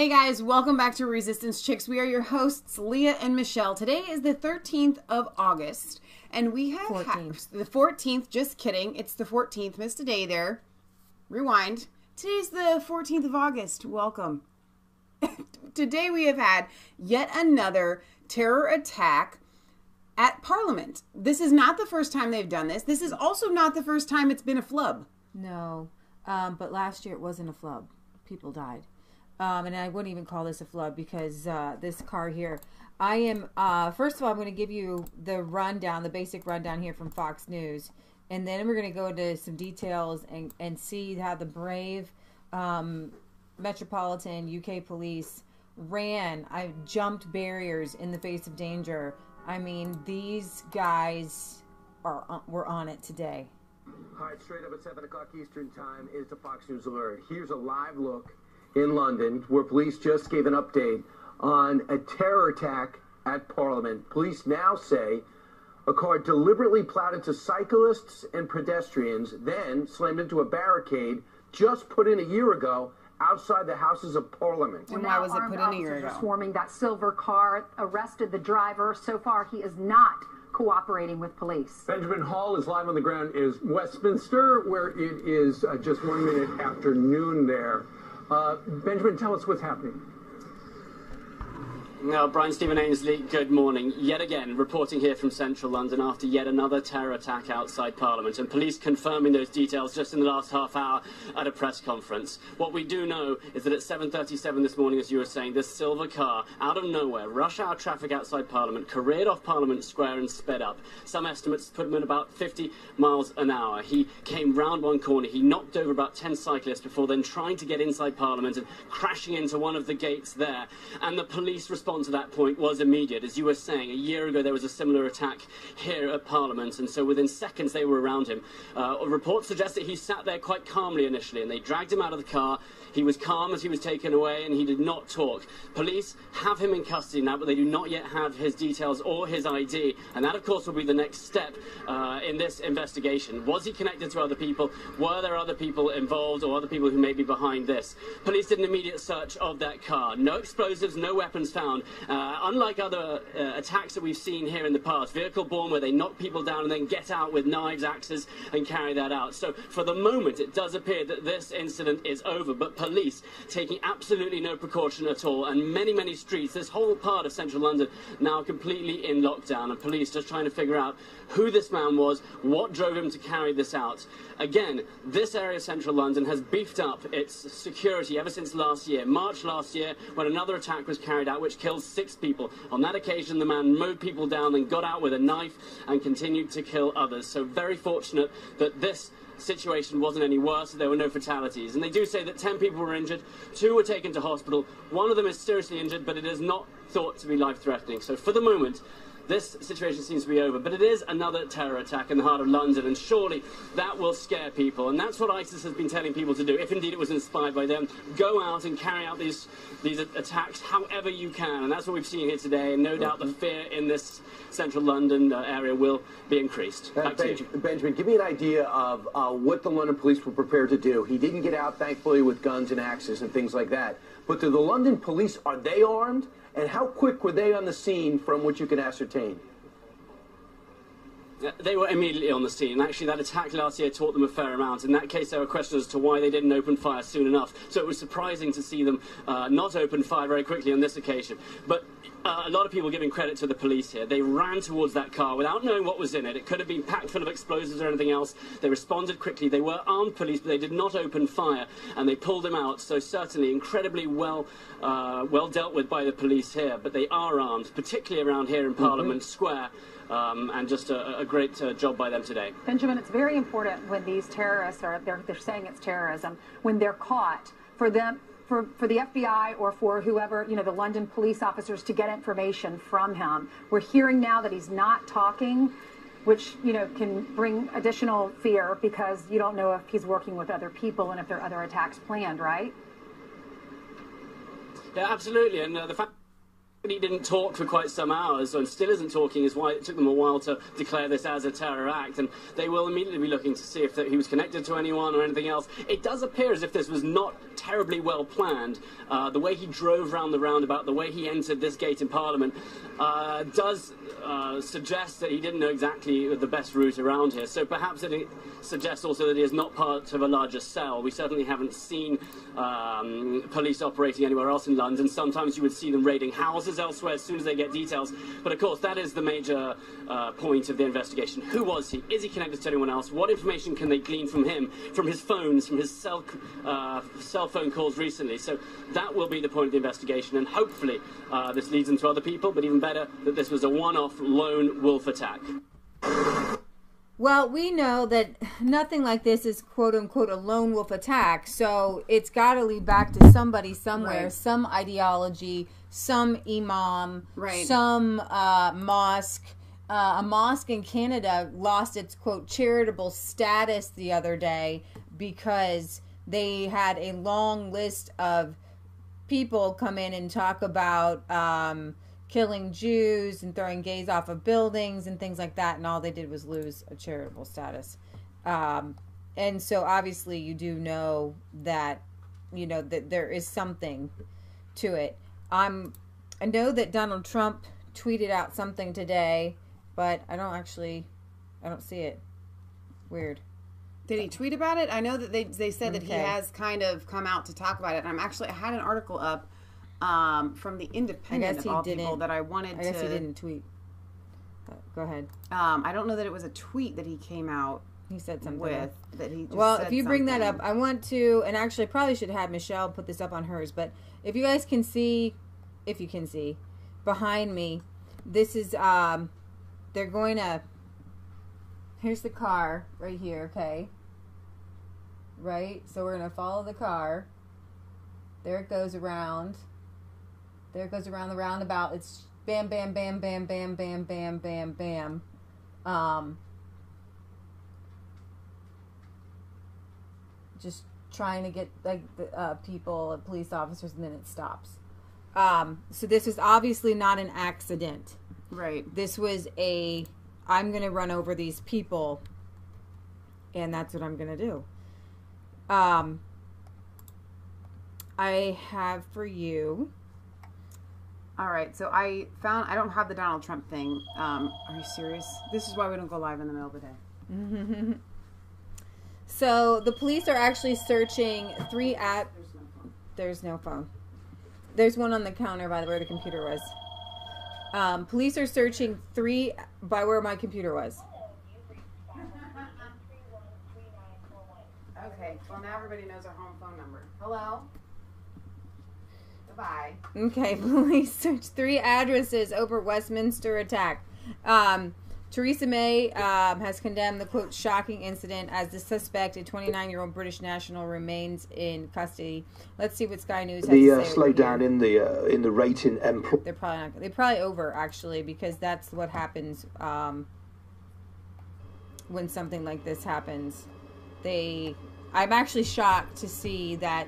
Hey guys, welcome back to Resistance Chicks. We are your hosts, Leah and Michelle. Today is the 13th of August, and we have the 14th. Just kidding. It's the 14th. Missed a day there. Rewind. Today's the 14th of August. Welcome. Today we have had yet another terror attack at Parliament. This is not the first time they've done this. This is also not the first time it's been a flub. No, but last year it wasn't a flub. People died. And I wouldn't even call this a flood because this car here, I am, first of all, I'm going to give you the rundown, the basic rundown here from Fox News. And then we're going to go into some details and see how the brave Metropolitan UK police jumped barriers in the face of danger. I mean, these guys were on it today. All right, straight up at 7 o'clock Eastern Time is the Fox News Alert. Here's a live look in London, where police just gave an update on a terror attack at Parliament. Police now say a car deliberately plowed into cyclists and pedestrians, then slammed into a barricade just put in a year ago outside the Houses of Parliament. And why was it put in a year ago? Swarming that silver car, arrested the driver. So far, he is not cooperating with police. Benjamin Hall is live on the ground in Westminster, where it is just 1 minute after noon there. Benjamin, tell us what's happening. Now, Brian Stephen Ainsley, good morning. Yet again, reporting here from central London after yet another terror attack outside Parliament, and police confirming those details just in the last half hour at a press conference. What we do know is that at 7:37 this morning, as you were saying, this silver car, out of nowhere, rush hour traffic outside Parliament, careered off Parliament Square and sped up. Some estimates put him at about 50 miles an hour. He came round one corner, he knocked over about 10 cyclists before then trying to get inside Parliament and crashing into one of the gates there. And the police responded to that point was immediate. As you were saying, a year ago there was a similar attack here at Parliament, and so within seconds they were around him. Reports suggest that he sat there quite calmly initially, and they dragged him out of the car. He was calm as he was taken away, and he did not talk. Police have him in custody now, but they do not yet have his details or his ID, and that, of course, will be the next step in this investigation. Was he connected to other people? Were there other people involved, or other people who may be behind this? Police did an immediate search of that car. No explosives, no weapons found. Unlike other attacks that we've seen here in the past, vehicle-borne where they knock people down and then get out with knives, axes, and carry that out. So, for the moment, it does appear that this incident is over, but police taking absolutely no precaution at all, and many streets, this whole part of central London now completely in lockdown, and police just trying to figure out who this man was, what drove him to carry this out. Again, this area of central London has beefed up its security ever since last year, March last year, when another attack was carried out which killed 6 people. On that occasion, the man mowed people down, then got out with a knife and continued to kill others. So very fortunate that this situation wasn't any worse. There were no fatalities, and they do say that 10 people were injured, 2 were taken to hospital. 1 of them is seriously injured, but it is not thought to be life-threatening. So for the moment, this situation seems to be over, but it is another terror attack in the heart of London, and surely that will scare people. And that's what ISIS has been telling people to do, if indeed it was inspired by them. Go out and carry out these attacks however you can, and that's what we've seen here today, and no doubt the fear in this central London area will be increased. Back to you. Benjamin, give me an idea of what the London police were prepared to do. He didn't get out, thankfully, with guns and axes and things like that. But to the London police, are they armed? And how quick were they on the scene from what you can ascertain? They were immediately on the scene, and actually that attack last year taught them a fair amount. In that case, there were questions as to why they didn't open fire soon enough, so it was surprising to see them not open fire very quickly on this occasion. But a lot of people giving credit to the police here. They ran towards that car without knowing what was in it. It could have been packed full of explosives or anything else. They responded quickly. They were armed police, but they did not open fire, and they pulled him out. So certainly incredibly well dealt with by the police here, but they are armed, particularly around here in Parliament Square. And just a great job by them today. Benjamin, it's very important when these terrorists they're saying it's terrorism, when they're caught, for the FBI or for whoever, the London police officers to get information from him. We're hearing now that he's not talking, which, can bring additional fear because you don't know if he's working with other people and if there are other attacks planned, right? Yeah, absolutely. And the fact He didn't talk for quite some hours, and still isn't talking, is why it took them a while to declare this as a terror act, and they will immediately be looking to see if he was connected to anyone or anything else. It does appear as if this was not terribly well planned. The way he drove round the roundabout, the way he entered this gate in Parliament, does suggest that he didn't know exactly the best route around here. So perhaps it suggests also that he is not part of a larger cell. We certainly haven't seen police operating anywhere else in London. Sometimes you would see them raiding houses elsewhere as soon as they get details. But of course, that is the major point of the investigation. Who was he? Is he connected to anyone else? What information can they glean from him, from his phones, from his cell phone calls recently? So that will be the point of the investigation, and hopefully this leads them to other people, but even better, that this was a one-off lone wolf attack. Well, we know that nothing like this is quote-unquote a lone wolf attack, so it's got to lead back to somebody somewhere, right. Some ideology, some imam, right. Some mosque. A mosque in Canada lost its, quote, charitable status the other day because they had a long list of people come in and talk about killing Jews and throwing gays off of buildings and things like that, and all they did was lose a charitable status. And so obviously you do know that, you know, that there is something to it. I know that Donald Trump tweeted out something today, but I don't see it. Weird. Did he tweet about it? I know that they said that he has kind of come out to talk about it. And I had an article up from the Independent of all people that I wanted to... I guess he didn't tweet. Go ahead. I don't know that it was a tweet that he came out He said something with that he just well, said if you bring something. that up, I want to, and actually I probably should have Michelle put this up on hers, but if you guys can see, if you can see, behind me, this is, they're going to, here's the car right here, okay? Right? So we're going to follow the car. There it goes around. There it goes around the roundabout. It's bam, bam, bam, bam, bam, bam, bam, bam, bam. Just trying to get like the people, police officers, and then it stops. So this is obviously not an accident. Right. This was I'm going to run over these people, and that's what I'm going to do. I have for you. All right, so I don't have the Donald Trump thing. Are you serious? This is why we don't go live in the middle of the day. So the police are actually searching There's no phone. There's one on the counter by where the computer was. Police are searching by where my computer was. Okay, well now everybody knows our home phone number. Hello? Goodbye. Okay, police searched 3 addresses over Westminster attack. Theresa May has condemned the, quote, shocking incident as the suspect, a 29-year-old British national, remains in custody. Let's see what Sky News has to say. The slowdown in the rate in They're probably over, actually, because that's what happens when something like this happens. I'm actually shocked to see that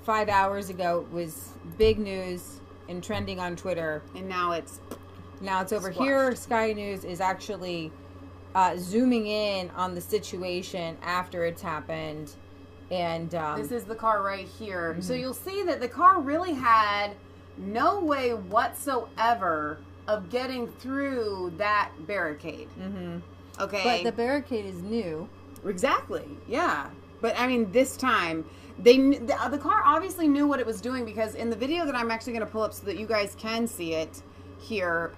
5 hours ago it was big news and trending on Twitter. And now it's over here. Sky News is actually zooming in on the situation after it's happened. And this is the car right here. Mm-hmm. So you'll see that the car really had no way whatsoever of getting through that barricade. Mm-hmm. Okay. But the barricade is new. Exactly. Yeah. But I mean, this time the car obviously knew what it was doing, because in the video that I'm actually going to pull up so that you guys can see it here,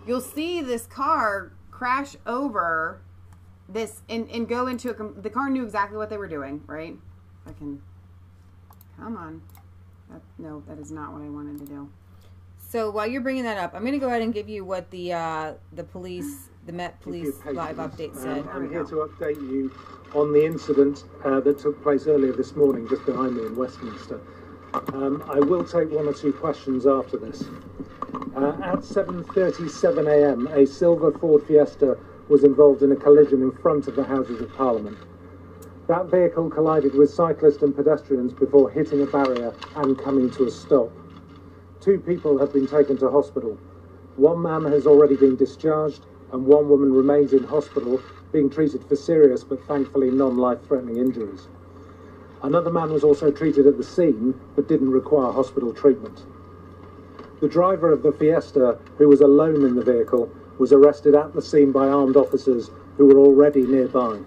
you'll see this car crash over this and go into the car knew exactly what they were doing, right? If I can, come on. No, that is not what I wanted to do. So while you're bringing that up, I'm going to go ahead and give you what the Met Police live update said. I'm here to update you on the incident that took place earlier this morning just behind me in Westminster. I will take 1 or 2 questions after this. At 7:37 a.m, a silver Ford Fiesta was involved in a collision in front of the Houses of Parliament. That vehicle collided with cyclists and pedestrians before hitting a barrier and coming to a stop. 2 people have been taken to hospital. 1 man has already been discharged, and 1 woman remains in hospital being treated for serious but thankfully non-life-threatening injuries. Another man was also treated at the scene but didn't require hospital treatment. The driver of the Fiesta, who was alone in the vehicle, was arrested at the scene by armed officers who were already nearby.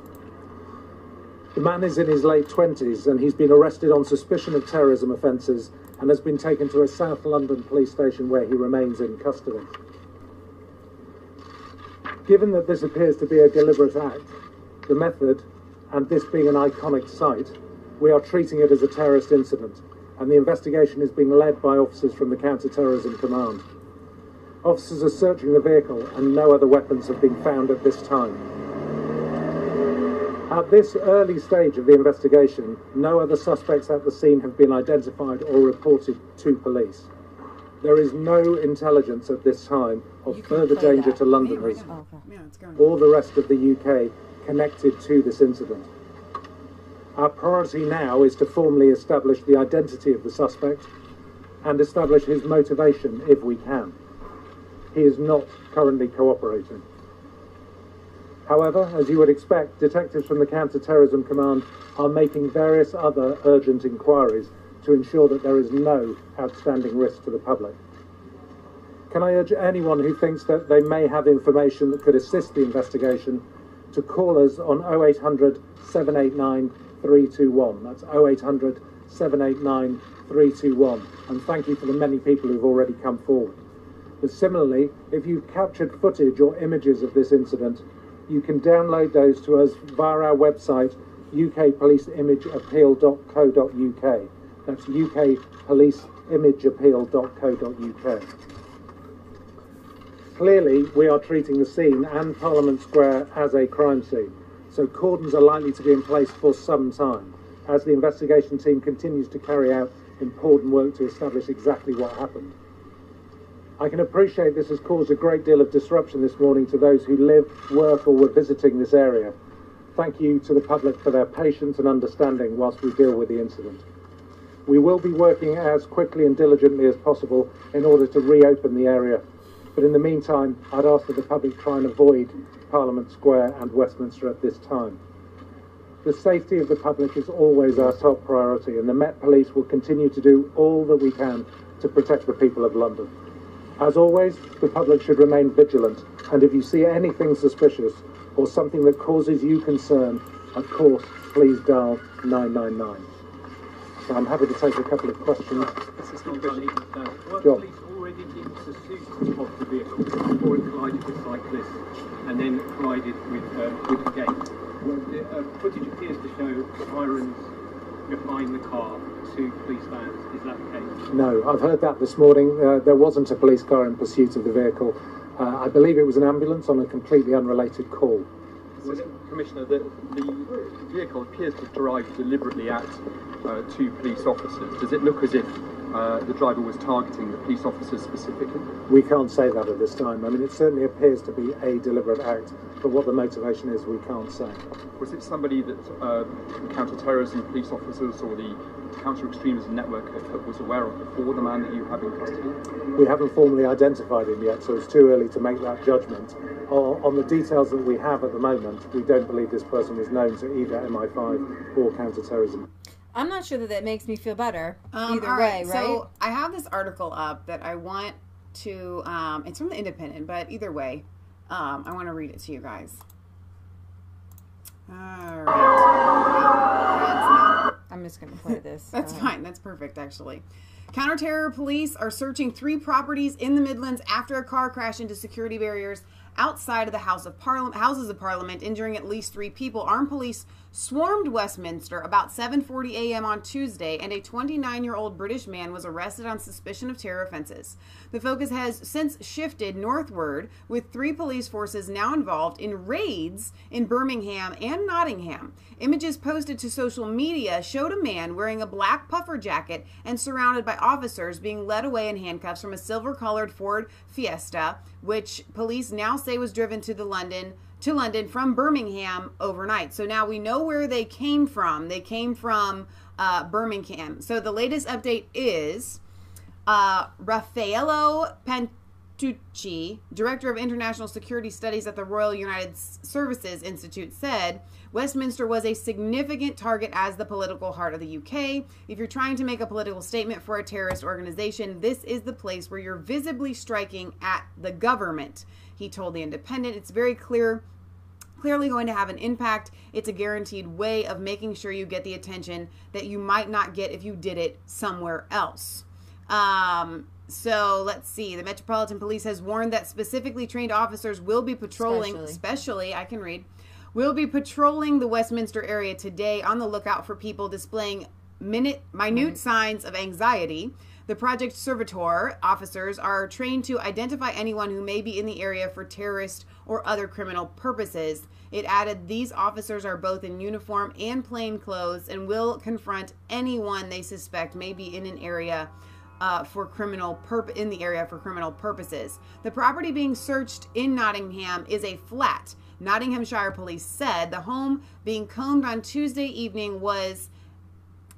The man is in his late 20s and he's been arrested on suspicion of terrorism offences and has been taken to a South London police station where he remains in custody. Given that this appears to be a deliberate act, the method, and this being an iconic site, we are treating it as a terrorist incident, and the investigation is being led by officers from the Counter-Terrorism Command. Officers are searching the vehicle and no other weapons have been found at this time. At this early stage of the investigation, no other suspects at the scene have been identified or reported to police. There is no intelligence at this time of further danger to Londoners or the rest of the UK connected to this incident. Our priority now is to formally establish the identity of the suspect and establish his motivation if we can. He is not currently cooperating. However, as you would expect, detectives from the Counter-Terrorism Command are making various other urgent inquiries to ensure that there is no outstanding risk to the public. Can I urge anyone who thinks that they may have information that could assist the investigation to call us on 0800 789 321. That's 0800 789 321. And thank you for the many people who've already come forward. But similarly, if you've captured footage or images of this incident, you can download those to us via our website, ukpoliceimageappeal.co.uk. That's ukpoliceimageappeal.co.uk. Clearly, we are treating the scene and Parliament Square as a crime scene, so cordons are likely to be in place for some time, as the investigation team continues to carry out important work to establish exactly what happened. I can appreciate this has caused a great deal of disruption this morning to those who live, work or were visiting this area. Thank you to the public for their patience and understanding whilst we deal with the incident. We will be working as quickly and diligently as possible in order to reopen the area, but in the meantime I'd ask that the public try and avoid Parliament Square and Westminster at this time. The safety of the public is always our top priority, and the Met Police will continue to do all that we can to protect the people of London. As always, the public should remain vigilant, and if you see anything suspicious or something that causes you concern, of course, please dial 999. So I'm happy to take a couple of questions. Were police already in pursuit of the vehicle before it collided with cyclists and then collided with the gate? The footage appears to show sirens behind the car, 2 police vans. Is that the case? No, I've heard that this morning. There wasn't a police car in pursuit of the vehicle. I believe it was an ambulance on a completely unrelated call. Commissioner, the vehicle appears to drive deliberately at 2 police officers. Does it look as if the driver was targeting the police officers specifically? We can't say that at this time. I mean, it certainly appears to be a deliberate act, but what the motivation is, we can't say. Was it somebody that the counter-terrorism police officers or the counter-extremism network was aware of before the man that you have in custody? We haven't formally identified him yet, so it's too early to make that judgment. On the details that we have at the moment, we don't believe this person is known to either MI5 or counter-terrorism. I'm not sure that makes me feel better either way, right? So I have this article up that I want to, it's from the Independent, but either way, I want to read it to you guys. All right. I'm just going to play this. That's fine. That's perfect, actually. Counter-terror police are searching 3 properties in the Midlands after a car crashed into security barriers outside of the Houses of Parliament, injuring at least 3 people. Armed police swarmed Westminster about 7:40 a.m. on Tuesday, and a 29-year-old British man was arrested on suspicion of terror offenses. The focus has since shifted northward, with 3 police forces now involved in raids in Birmingham and Nottingham. Images posted to social media showed a man wearing a black puffer jacket and surrounded by officers being led away in handcuffs from a silver-colored Ford Fiesta, which police now say was driven to London from Birmingham overnight. So now we know where they came from. They came from Birmingham. So the latest update is Raffaello Pantucci, Director of International Security Studies at the Royal United Services Institute, said Westminster was a significant target as the political heart of the UK. If you're trying to make a political statement for a terrorist organization, this is the place where you're visibly striking at the government, he told The Independent. It's very clearly going to have an impact. It's a guaranteed way of making sure you get the attention that you might not get if you did it somewhere else. So let's see. The Metropolitan Police has warned that specifically trained officers will be patrolling, will be patrolling the Westminster area today on the lookout for people displaying minute signs of anxiety. The Project Servitor officers are trained to identify anyone who may be in the area for terrorist or other criminal purposes. It added these officers are both in uniform and plain clothes and will confront anyone they suspect may be in an area for criminal purposes. The property being searched in Nottingham is a flat. Nottinghamshire police said the home being combed on Tuesday evening was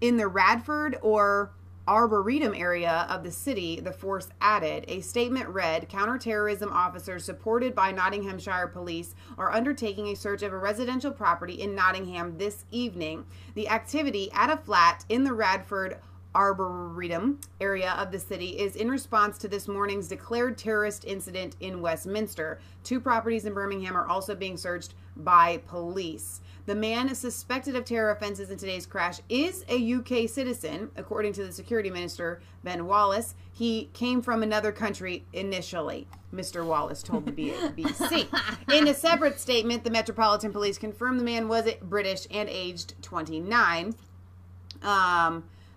in the Radford or Arboretum area of the city, the force added. A statement read, counterterrorism officers supported by Nottinghamshire police are undertaking a search of a residential property in Nottingham this evening. The activity at a flat in the Radford Arboretum area of the city is in response to this morning's declared terrorist incident in Westminster. 2 properties in Birmingham are also being searched by police. The man suspected of terror offenses in today's crash is a UK citizen, according to the Security Minister, Ben Wallace. He came from another country initially, Mr. Wallace told the BBC. In a separate statement, the Metropolitan Police confirmed the man was British and aged 29.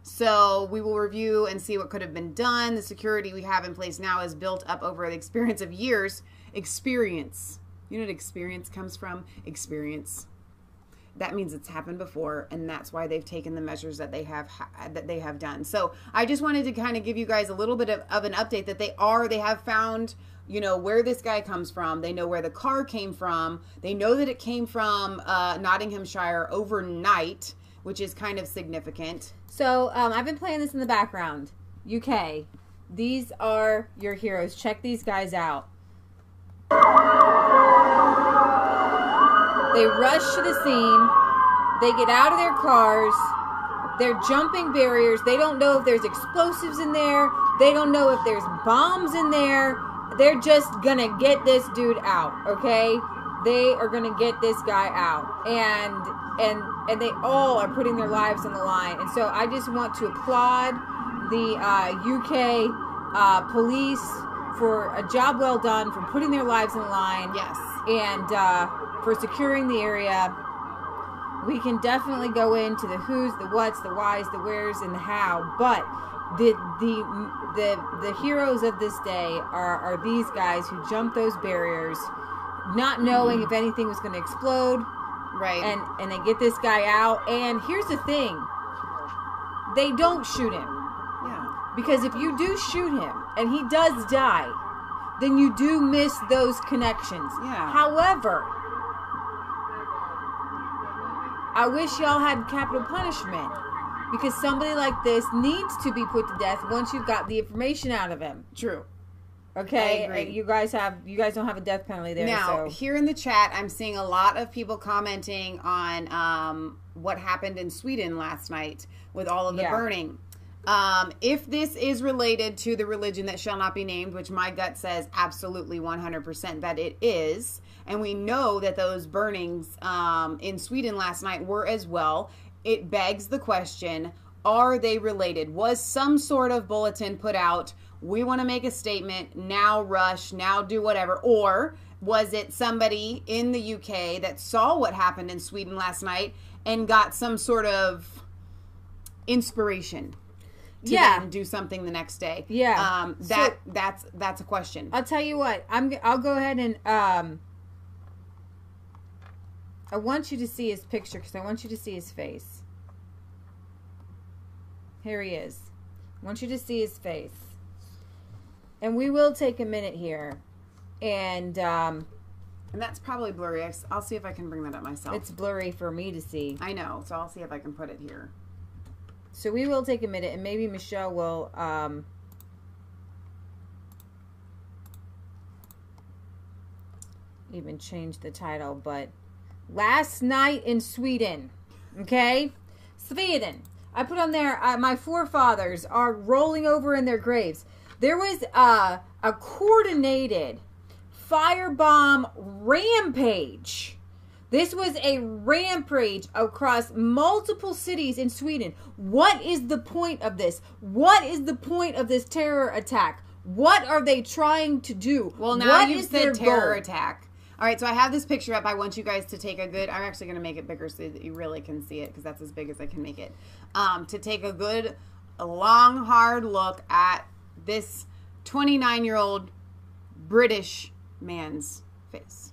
So we will review and see what could have been done. The security we have in place now is built up over the experience of years. Experience. You know what experience comes from? Experience. That means it's happened before, and that's why they've taken the measures that they have done. So I just wanted to kind of give you guys a little bit of an update that they have found, where this guy comes from. They know where the car came from. They know that it came from Nottinghamshire overnight, which is kind of significant. So I've been playing this in the background. UK, these are your heroes. Check these guys out. They rush to the scene. They get out of their cars. They're jumping barriers. They don't know if there's explosives in there. They don't know if there's bombs in there. They're just gonna get this dude out, okay? They are gonna get this guy out. And they all are putting their lives on the line. And so I just want to applaud the UK police for a job well done, for putting their lives on the line. Yes. And for securing the area. We can definitely go into the who's, the what's, the why's, the where's, and the how. But the heroes of this day are these guys who jumped those barriers, not knowing if anything was going to explode. Right. And they get this guy out. And here's the thing. They don't shoot him. Yeah. Because if you do shoot him and he does die, then you do miss those connections. Yeah. However, I wish y'all had capital punishment, because somebody like this needs to be put to death once you've got the information out of him. True. Okay, I agree. you guys don't have a death penalty there. Now, so. Here in the chat, I'm seeing a lot of people commenting on what happened in Sweden last night with all of the burning. If this is related to the religion that shall not be named, which my gut says absolutely 100% that it is, and we know that those burnings in Sweden last night were as well, it begs the question, are they related? Was some sort of bulletin put out, we want to make a statement, now rush, now do whatever, or was it somebody in the UK that saw what happened in Sweden last night and got some sort of inspiration to then do something the next day? Yeah. That's a question. I'll tell you what. I'll go ahead and I want you to see his picture, because I want you to see his face. Here he is. I want you to see his face. And we will take a minute here. And that's probably blurry. I'll see if I can bring that up myself. It's blurry for me to see. I know, so I'll see if I can put it here. So we will take a minute, and maybe Michelle will even change the title, but last night in Sweden, okay? Sweden. I put on there, my forefathers are rolling over in their graves. There was a coordinated firebomb rampage. This was a rampage across multiple cities in Sweden. What is the point of this? What is the point of this terror attack? What are they trying to do? Well, now you said terror attack. All right, so I have this picture up. I want you guys to take a good... I'm actually going to make it bigger so that you really can see it because that's as big as I can make it. To take a good, long, hard look at this 29-year-old British man's face.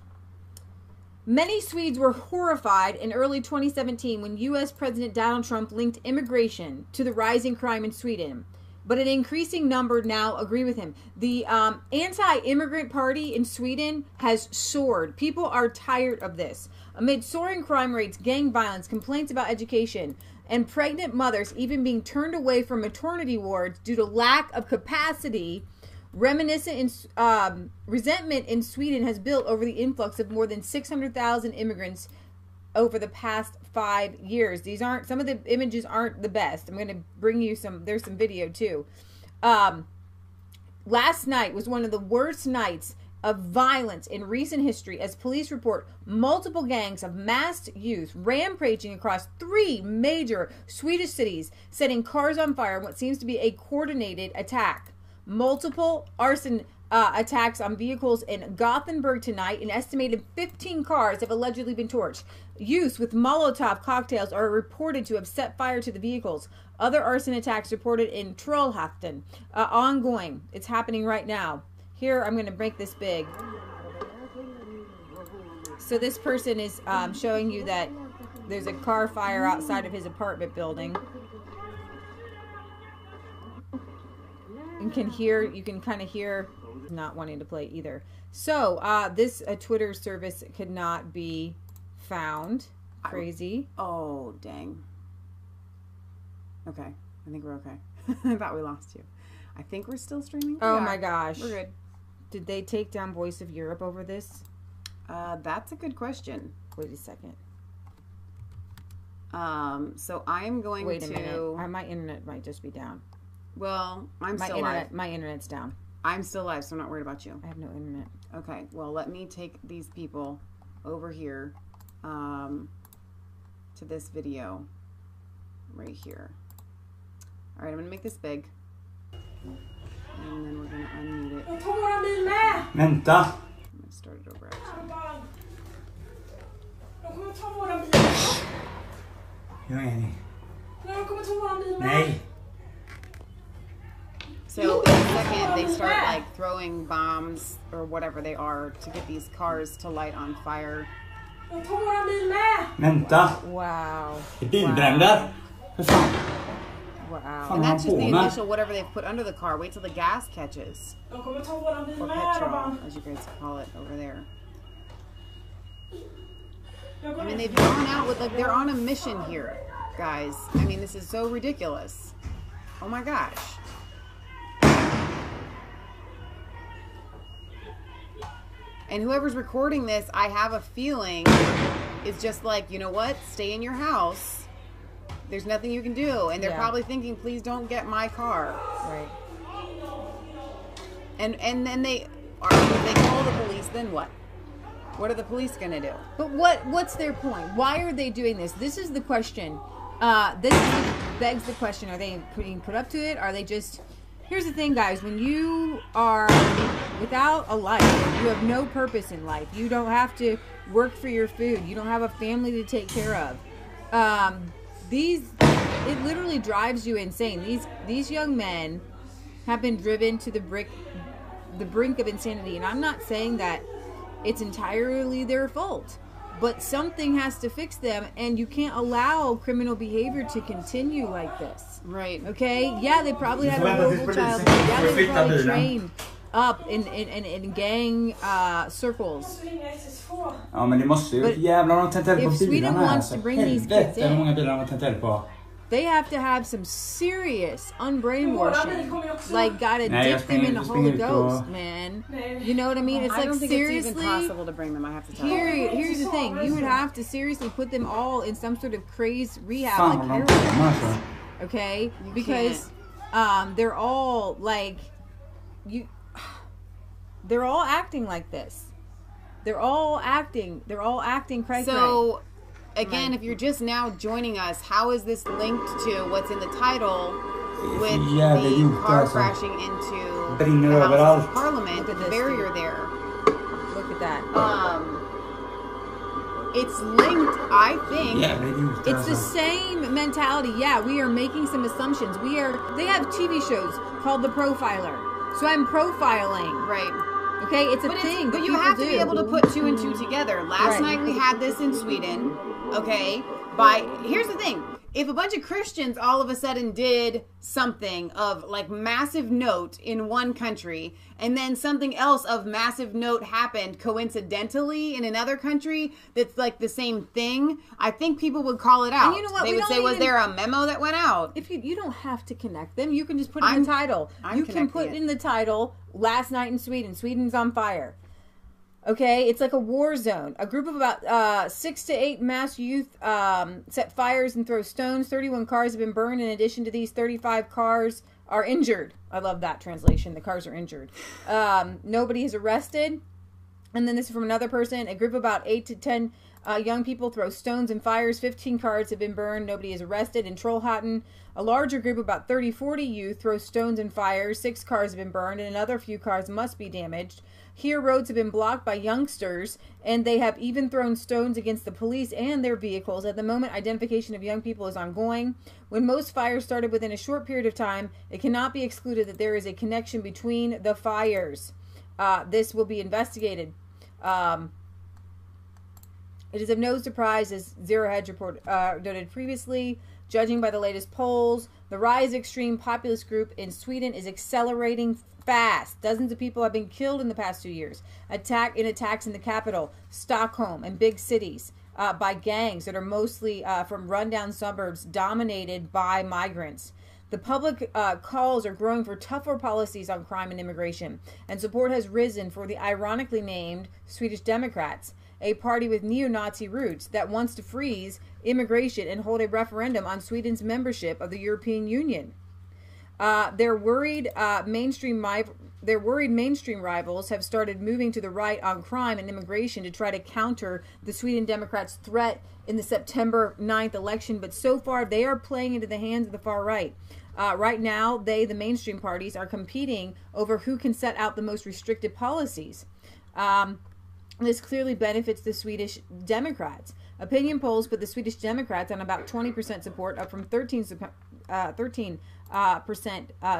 Many Swedes were horrified in early 2017 when U.S. President Donald Trump linked immigration to the rising crime in Sweden. But an increasing number now agree with him. The anti-immigrant party in Sweden has soared. People are tired of this. Amid soaring crime rates, gang violence, complaints about education, and pregnant mothers even being turned away from maternity wards due to lack of capacity, resentment in Sweden has built over the influx of more than 600,000 immigrants over the past 5 years. These aren't, some of the images aren't the best. I'm going to bring you some, there's some video too. Last night was one of the worst nights of violence in recent history as police report multiple gangs of masked youth rampaging across 3 major Swedish cities, setting cars on fire in what seems to be a coordinated attack. Multiple arson attacks on vehicles in Gothenburg tonight. An estimated 15 cars have allegedly been torched. Youths with Molotov cocktails are reported to have set fire to the vehicles. Other arson attacks reported in Trollhättan. Ongoing. It's happening right now. Here, I'm going to make this big. So this person is showing you that there's a car fire outside of his apartment building. You can kind of hear not wanting to play either. So this Twitter service could not be found. Crazy. Oh, dang. Okay. I think we're okay. I thought we lost you. I think we're still streaming. Oh my gosh. We're good. Did they take down Voice of Europe over this? That's a good question. Wait a second. So I'm going to... Wait a minute. My internet might just be down. Well, I'm still live. My internet's down. I'm still live, so I'm not worried about you. I have no internet. Okay, well, let me take these people over here to this video right here. All right, I'm going to make this big. And then we're going to unmute it. I'm going to start it over, actually. So in a second, they start like throwing bombs or whatever they are to get these cars to light on fire. Vänta! Wow. Bilbränder! Wow. And that's just the initial whatever they've put under the car. Wait till the gas catches. Or petrol, as you guys call it over there. I mean, they've gone out with, like, they're on a mission here, guys. I mean, this is so ridiculous. Oh my gosh. And whoever's recording this, I have a feeling, is just like, you know what? Stay in your house. There's nothing you can do. And they're probably thinking, please don't get my car. Right. And then they call the police, then what? What are the police going to do? But what's their point? Why are they doing this? This is the question. This begs the question. Are they being put up to it? Are they just... Here's the thing, guys. When you are without a life, you have no purpose in life. You don't have to work for your food. You don't have a family to take care of. It literally drives you insane. These young men have been driven to the brink of insanity. And I'm not saying that it's entirely their fault, but something has to fix them, and you can't allow criminal behavior to continue like this. Right. Okay? Yeah, they probably had a horrible childhood. Yeah, they were probably trained up in gang circles. Ja, men det måste ju jävlar, de har tänt eld på bilarna här. Sweden wants to bring these kids in. Hur många bilar har de tänt eld på? They have to have some serious unbrainwashing. Like, gotta dip them in the Holy Ghost, man. You know what I mean? It's I like, don't think seriously. it's even possible to bring them, I have to tell you. Here's the thing. You would have to seriously put them all in some sort of crazed rehab, like heroin. Okay? Because they're all, like, they're all acting like this. They're all acting cray-cray. So, again, if you're just now joining us, how is this linked to what's in the title with the car crashing into the House of Parliament, the barrier there? Look at that. It's linked, I think. Yeah, they use It's the same mentality. Yeah, we are making some assumptions. They have TV shows called The Profiler. So I'm profiling. Right. Okay, it's a thing. But you have to be able to put two and two together. Last night we had this in Sweden. Okay? Here's the thing. If a bunch of Christians all of a sudden did something of like massive note in one country, and then something else of massive note happened coincidentally in another country that's like the same thing, I think people would call it out. And you know what? They would say, was there a memo that went out? If you don't have to connect them, you can just put in the title. You can put in the title, Last Night in Sweden. Sweden's on fire. Okay, it's like a war zone. A group of about 6 to 8 mass youth set fires and throw stones. 31 cars have been burned. In addition to these, 35 cars are injured. I love that translation. The cars are injured. Nobody is arrested. And then this is from another person. A group of about 8 to 10 young people throw stones and fires. 15 cars have been burned. Nobody is arrested. In Trollhättan, a larger group, about 30-40 youth, throw stones and fires. 6 cars have been burned, and another few cars must be damaged. Here, roads have been blocked by youngsters, and they have even thrown stones against the police and their vehicles. At the moment, identification of young people is ongoing. When most fires started within a short period of time, it cannot be excluded that there is a connection between the fires. This will be investigated. It is of no surprise, as Zero Hedge noted previously, judging by the latest polls, the rise of extreme populist group in Sweden is accelerating fast. Dozens of people have been killed in the past 2 years. Attacks in the capital, Stockholm, and big cities by gangs that are mostly from rundown suburbs dominated by migrants. The public calls are growing for tougher policies on crime and immigration, and support has risen for the ironically named Swedish Democrats, a party with neo-Nazi roots that wants to freeze immigration and hold a referendum on Sweden's membership of the European Union. Their worried mainstream rivals have started moving to the right on crime and immigration to try to counter the Sweden Democrats' threat in the September 9th election, but so far they are playing into the hands of the far right. Right now, the mainstream parties, are competing over who can set out the most restrictive policies. This clearly benefits the Swedish Democrats. Opinion polls put the Swedish Democrats on about 20% support, up from 13%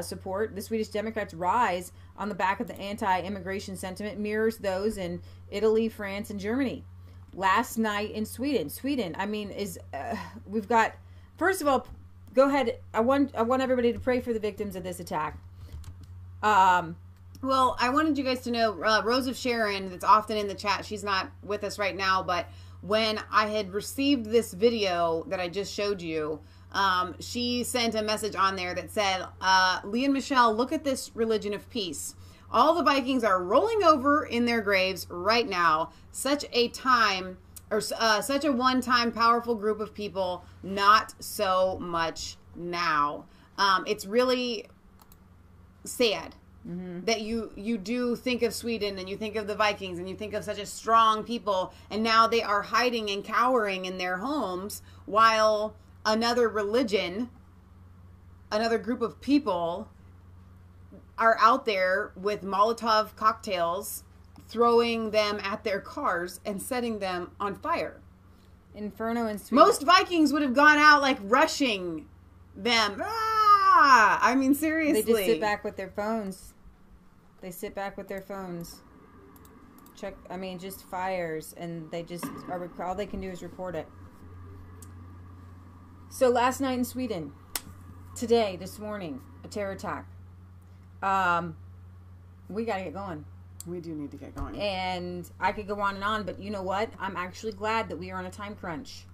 support. The Swedish Democrats' rise on the back of the anti-immigration sentiment mirrors those in Italy, France, and Germany. Last night in Sweden, I mean, we've got, first of all, go ahead. I want everybody to pray for the victims of this attack. Well, I wanted you guys to know, Rose of Sharon, that's often in the chat, she's not with us right now, but when I had received this video that I just showed you, she sent a message on there that said, Leah and Michelle, look at this religion of peace. All the Vikings are rolling over in their graves right now. Such a one-time powerful group of people, not so much now. It's really sad. Mm-hmm. That you do think of Sweden and you think of the Vikings and you think of such a strong people, and now they are hiding and cowering in their homes while another religion, another group of people are out there with Molotov cocktails, throwing them at their cars and setting them on fire. Inferno in Sweden. Most Vikings would have gone out like rushing them. I mean, seriously. They just sit back with their phones. Just fires, and they just all they can do is report it. So last night in Sweden, this morning, a terror attack. We gotta get going. We do need to get going. And I could go on, but you know what? I'm actually glad that we are on a time crunch,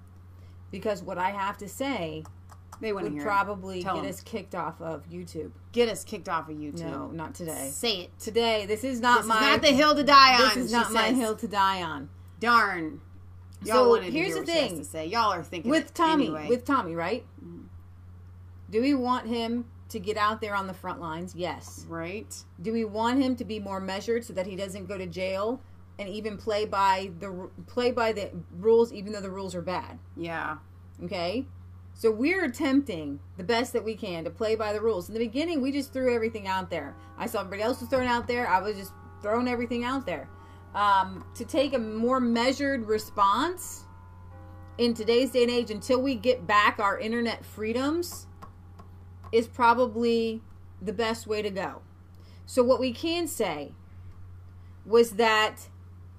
because what I have to say They wouldn't would hear probably Tell get them. us kicked off of YouTube. Get us kicked off of YouTube. No, not today. Say it. Today, this is not This my... is not the hill to die on. This is not she my says. hill to die on. Darn. Y'all So wanted to here's hear the what she has thing. to say. Y'all are thinking With it Tommy, anyway. with Tommy, right? Do we want him to get out there on the front lines? Yes. Right. Do we want him to be more measured so that he doesn't go to jail and even play by the rules, even though the rules are bad? Yeah. Okay. So we're attempting the best that we can to play by the rules. In the beginning, we just threw everything out there. I saw everybody else was throwing out there. I was just throwing everything out there. To take a more measured response in today's day and age until we get back our internet freedoms is probably the best way to go. So what we can say was that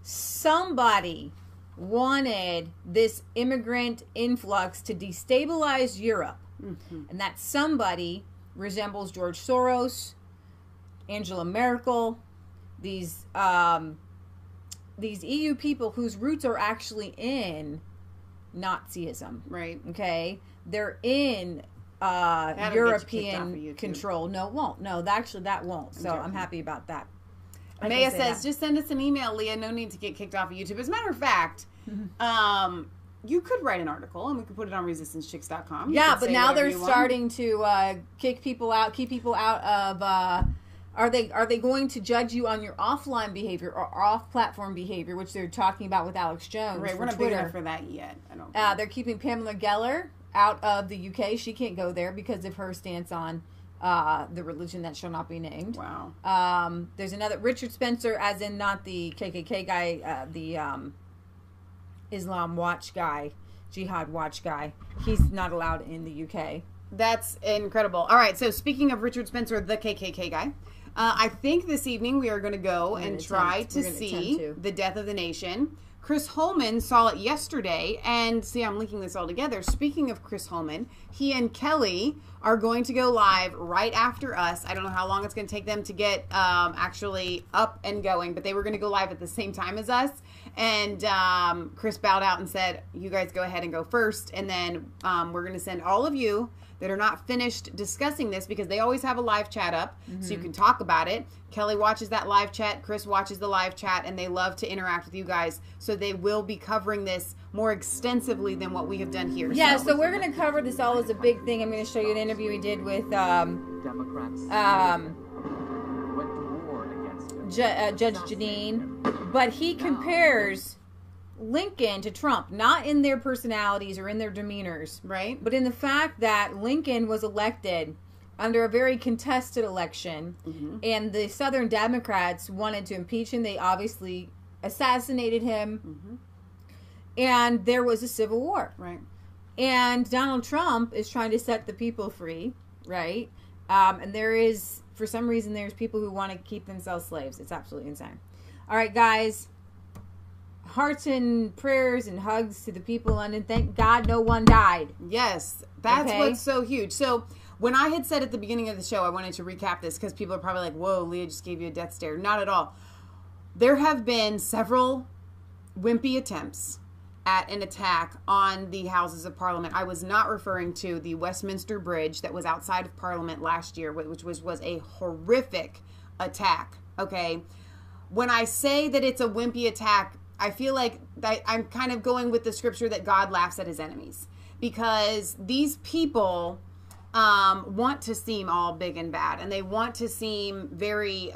somebody wanted this immigrant influx to destabilize Europe. And that somebody resembles George Soros, Angela Merkel, these EU people whose roots are actually in Nazism. Right. Okay? They're in European control. No, it won't. No, actually that won't. So I'm happy about that. Maia says, just send us an email, Leah. No need to get kicked off of YouTube. As a matter of fact, you could write an article and we could put it on resistancechicks.com. Yeah, but now they're starting to kick people out, keep people out of... Are they going to judge you on your offline behavior or off-platform behavior, which they're talking about with Alex Jones? Right, we're not big enough for that yet. I don't think. They're keeping Pamela Geller out of the UK. She can't go there because of her stance on the religion that shall not be named. Wow. There's another Richard Spencer, as in not the KKK guy, the Islam Watch guy, Jihad Watch guy. He's not allowed in the UK. That's incredible. All right, so speaking of Richard Spencer, the KKK guy, I think this evening we are going to go and try to see The Death of the Nation. Chris Holman saw it yesterday, and see, I'm linking this all together. Speaking of Chris Holman, he and Kelly are going to go live right after us. I don't know how long it's going to take them to get actually up and going, but they were going to go live at the same time as us. And Chris bowed out and said, you guys go ahead and go first, and then we're going to send all of you that are not finished discussing this, because they always have a live chat up, so you can talk about it. Kelly watches that live chat, Chris watches the live chat, and they love to interact with you guys, so they will be covering this more extensively than what we have done here. Yeah, so we're going to cover this all as a big thing. I'm going to show you an interview we did with Democrats went to war against Judge Jeanine, but he compares Lincoln to Trump, not in their personalities or in their demeanors, right? But in the fact that Lincoln was elected under a very contested election, and the Southern Democrats wanted to impeach him. They obviously assassinated him, and there was a civil war, right? And Donald Trump is trying to set the people free, right? And there is, for some reason, there's people who want to keep themselves slaves. It's absolutely insane. All right, guys. Hearts and prayers and hugs to the people in London. Thank God no one died. Yes, that's what's so huge. So when I had said at the beginning of the show, I wanted to recap this because people are probably like, whoa, Leah just gave you a death stare. Not at all. There have been several wimpy attempts at an attack on the Houses of Parliament. I was not referring to the Westminster Bridge that was outside of Parliament last year, which was a horrific attack, okay? When I say that it's a wimpy attack, I feel like I'm kind of going with the scripture that God laughs at his enemies, because these people want to seem all big and bad, and they want to seem very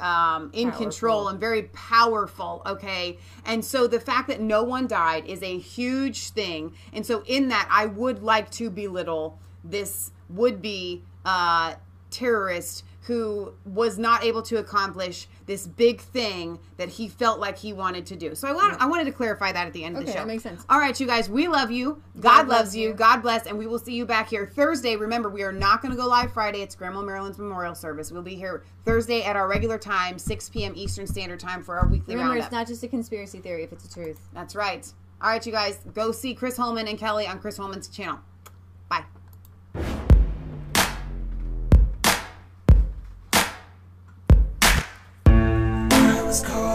in control and very powerful, okay? And so the fact that no one died is a huge thing. And so in that, I would like to belittle this would-be terrorist who was not able to accomplish this big thing that he felt like he wanted to do. So I wanted to clarify that at the end of the show. That makes sense. All right, you guys, we love you. God loves you. God bless, and we will see you back here Thursday. Remember, we are not going to go live Friday. It's Grandma Marilyn's memorial service. We'll be here Thursday at our regular time, 6 p.m. Eastern Standard Time for our weekly Remember, roundup. it's not just a conspiracy theory if it's the truth. That's right. All right, you guys, go see Chris Holman and Kelly on Chris Holman's channel. Bye. Was called